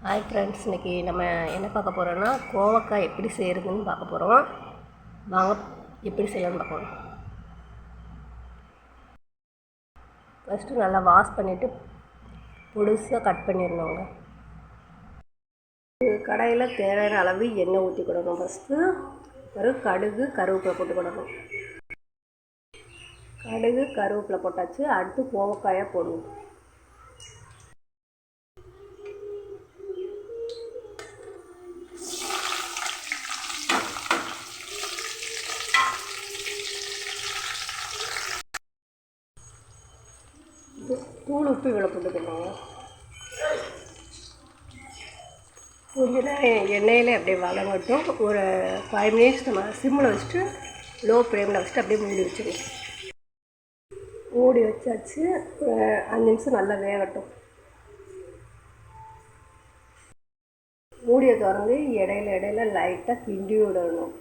Hi friends, இன்றைக்கி நம்ம என்ன பார்க்க போகிறோன்னா கோவக்காய் எப்படி செய்கிறதுன்னு பார்க்க போகிறோம். வாங்க எப்படி செய்யலாம்னு பார்க்கலாம். ஃபஸ்ட்டு நல்லா வாஷ் பண்ணிவிட்டு பொடுசாக கட் பண்ணிடணுங்க. கடாயில் தேவையான அளவு எண்ணெய் ஊற்றிக்கிடணும். ஃபஸ்ட்டு பிறகு கடுகு கருவேப்பிலை போட்டுக்கிடணும். கடுகு கருவேப்பிலை போட்டாச்சு. அடுத்து கோவக்காயை போடணும். தூள் உப்பு இவ்வளோ போட்டுக்கணும். கொஞ்சம் எண்ணெயில் அப்படியே வளங்கட்டும். ஒரு 5 மினிட்ஸ் நம்ம சிம்மில் வச்சுட்டு லோ ஃப்ளேமில் வச்சுட்டு அப்படியே மூடி வச்சுக்கணும். மூடி வச்சாச்சு. 5 நிமிஷம் நல்லா வேகட்டும். மூடியை திறந்து இடையில லைட்டாக கிண்டி விடணும்.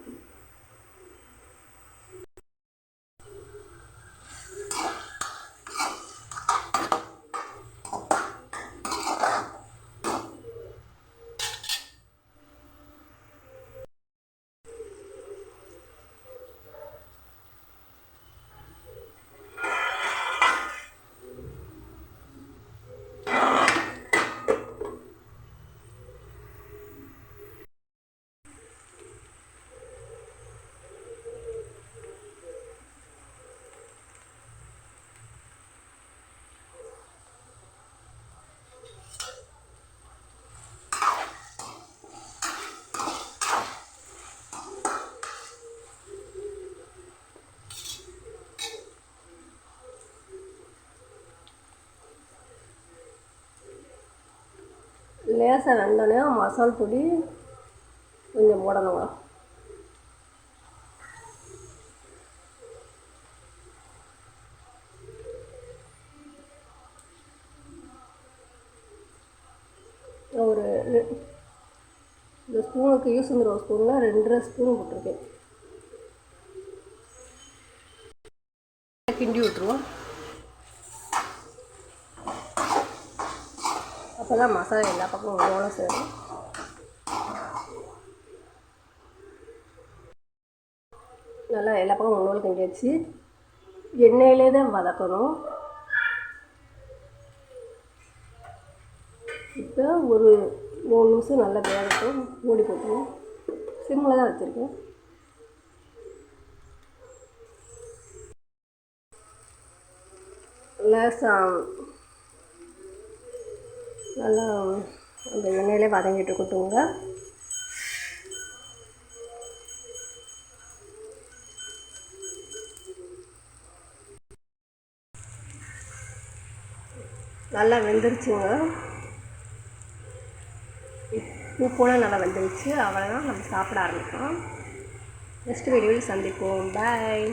லேசாக வெந்தோடனே மசால் பொடி கொஞ்சம் போடணுங்க. ஒரு இந்த ஸ்பூனுக்கு யூஸ் பண்ணுற ஒரு ஸ்பூனில் 2.5 ஸ்பூன் போட்டிருக்கேன். கிண்டி விட்டுருவோம். அப்போ தான் மசாலா எல்லா பக்கமும் ஒன்றோட சேரும். நல்லா எல்லா பக்கம் ஒன்றோட கிண்டி வச்சு எண்ணெயிலே தான் வதக்கணும். இப்போ ஒரு 3 நிமிஷம் நல்லா வேகட்டும். மூடி போட்டுருவோம். சிம்மில் தான் வச்சுருக்கேன். நல்லா அந்த எண்ணெயிலே வதங்கிட்டு இருக்கட்டுங்க. நல்லா வெந்துருச்சுங்க. உப்போட நல்லா வெந்துருச்சு. அவ்வளோதான், நம்ம சாப்பிட ஆரம்பிக்கலாம். நெக்ஸ்ட் வீடியோவில் சந்திப்போம். பாய்.